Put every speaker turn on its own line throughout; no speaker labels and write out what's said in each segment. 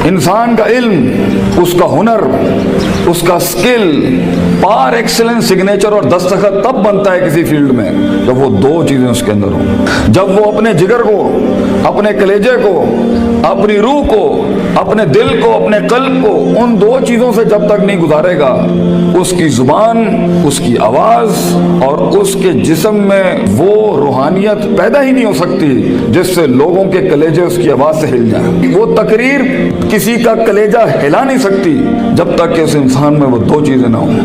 انسان کا علم، اس کا ہنر، اس کا سکل، پار ایکسلنس سگنیچر اور دستخط تب بنتا ہے کسی فیلڈ میں جب وہ دو چیزیں اس کے اندر ہوں۔ جب وہ اپنے جگر کو، اپنے کلیجے کو، اپنی روح کو، اپنے دل کو، اپنے قلب کو ان دو چیزوں سے جب تک نہیں گزارے گا، اس کی زبان، اس کی آواز اور اس کے جسم میں وہ روحانیت پیدا ہی نہیں ہو سکتی جس سے لوگوں کے کلیجے اس کی آواز سے ہل جائیں۔ وہ تقریر کسی کا کلیجہ ہلا نہیں سکتی جب تک کہ اس انسان میں وہ دو چیزیں نہ ہوں۔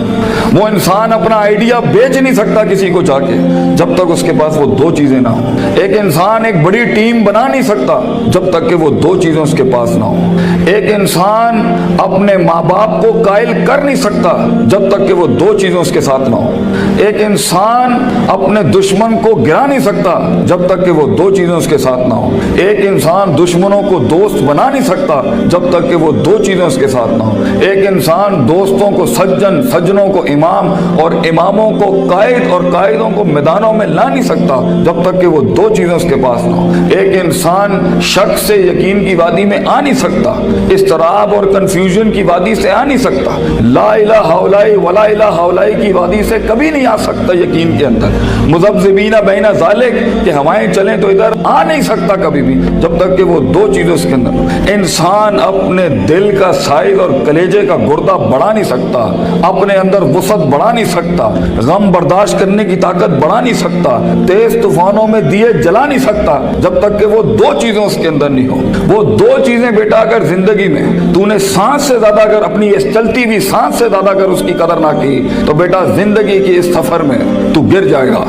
وہ انسان اپنا آئیڈیا بیچ نہیں سکتا کسی کو جا کے جب تک اس کے پاس وہ دو چیزیں نہ ہوں۔ ایک انسان ایک بڑی ٹیم بنا نہیں سکتا جب تک کہ وہ دو چیزیں اس کے پاس نہ ہوں۔ ایک انسان اپنے ماں باپ کو قائل کر نہیں سکتا جب تک کہ وہ دو چیزیں اس کے ساتھ نہ ہوں۔ ایک انسان اپنے دشمن کو گرا نہیں سکتا جب تک کہ وہ دو چیزیں اس کے ساتھ نہ ہوں۔ ایک انسان دشمنوں کو دوست بنا نہیں سکتا جب تک کہ وہ دو چیزیں اس کے ساتھ نہ ہوں۔ ایک انسان دوستوں کو سجن، سجنوں کو امام اور اماموں کو قائد اور قائدوں کو میدانوں میں لا نہیں سکتا جب تک کہ وہ دو چیزیں اس کے پاس نہ ہوں۔ ایک انسان شک سے یقین کی وادی میں آ نہیں سکتا، اضطراب اور کنفیوژن کی وادی سے آ نہیں سکتا، لا الہ الا اللہ ولا الہ الا اللہ کی وادی سے کبھی نہیں آ سکتا یقین کے اندر، مذبذبین بین ذالک کہ ہوائیں چلیں تو ادھر آ نہیں سکتا کبھی بھی جب تک کہ وہ دو چیزیں اس کے اندر۔ انسان اپنے دل کا سائز اور کلیجے کا گردہ بڑھا نہیں سکتا، اپنے اندر وسعت بڑھا نہیں سکتا، غم برداشت کرنے کی طاقت بڑھا نہیں سکتا، تیز طوفانوں میں دیے جلا نہیں سکتا جب تک کہ وہ دو چیزیں اس کے اندر نہیں ہو۔ وہ دو چیزیں بیٹا اگر زندگی میں تو نے سانس سے زیادہ اگر اپنی اس چلتی ہوئی سانس سے زیادہ اگر اس کی قدر نہ کی تو بیٹا زندگی کی اس سفر میں تو گر جائے گا،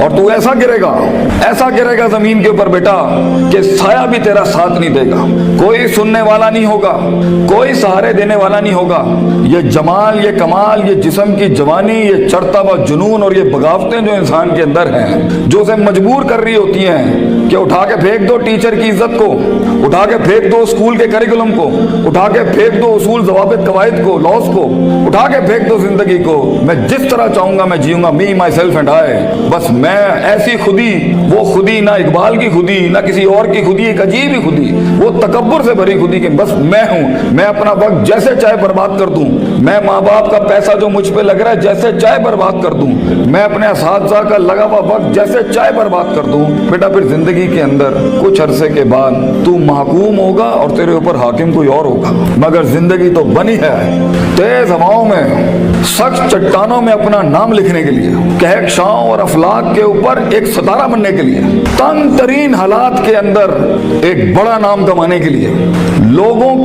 اور تو ایسا گرے گا زمین کے اوپر بیٹا کہ سایہ بھی تیرا ساتھ نہیں دے گا، کوئی سننے والا نہیں ہوگا، کوئی سہارے دینے والا نہیں ہوگا۔ یہ جمال، یہ کمال، یہ جسم کی جوانی، یہ چڑھتا ہوا جنون اور یہ بغاوتیں جو انسان کے اندر ہیں، جو اسے مجبور کر رہی ہوتی ہیں کہ اٹھا کے پھینک دو ٹیچر کی عزت کو، اٹھا کے پھینک دو اسکول کے کریکولم کو، اٹھا کے پھینک دو اصول ضوابط قواعد کو، لاس کو، اٹھا کے پھینک دو زندگی کو، میں جس طرح چاہوں گا میں جیوں گا، می مائی سیلف اینڈ آئی، بس میں ایسی خودی، وہ خودی نہ اقبال کی خودی نہ کسی اور کی خودی، ایک عجیب ہی خودی، وہ تکبر سے بھری خودی کہ بس میں ہوں، میں اپنا وقت جیسے چاہے برباد کر دوں، میں ماں باپ کا پیسہ جو مجھ پہ لگ رہا ہے جیسے چاہے برباد کر دوں، میں اپنے اساتذہ کا لگا ہوا وقت جیسے چاہے برباد کر دوں۔ بیٹا پھر زندگی کے اندر کچھ عرصے کے بعد تو محکوم ہوگا اور تیرے اوپر حاکم کوئی اور ہوگا، مگر زندگی تو بنی ہے تیز ہواؤں میں، سخت چٹانوں میں اپنا نام لکھنے کے لیے، کہکشاؤں اور افلاک کے اوپر ایک ستارہ بننے کے لیے، تنگ ترین حالات کے اندر ایک بڑا نام کمانے کے لیے، لوگوں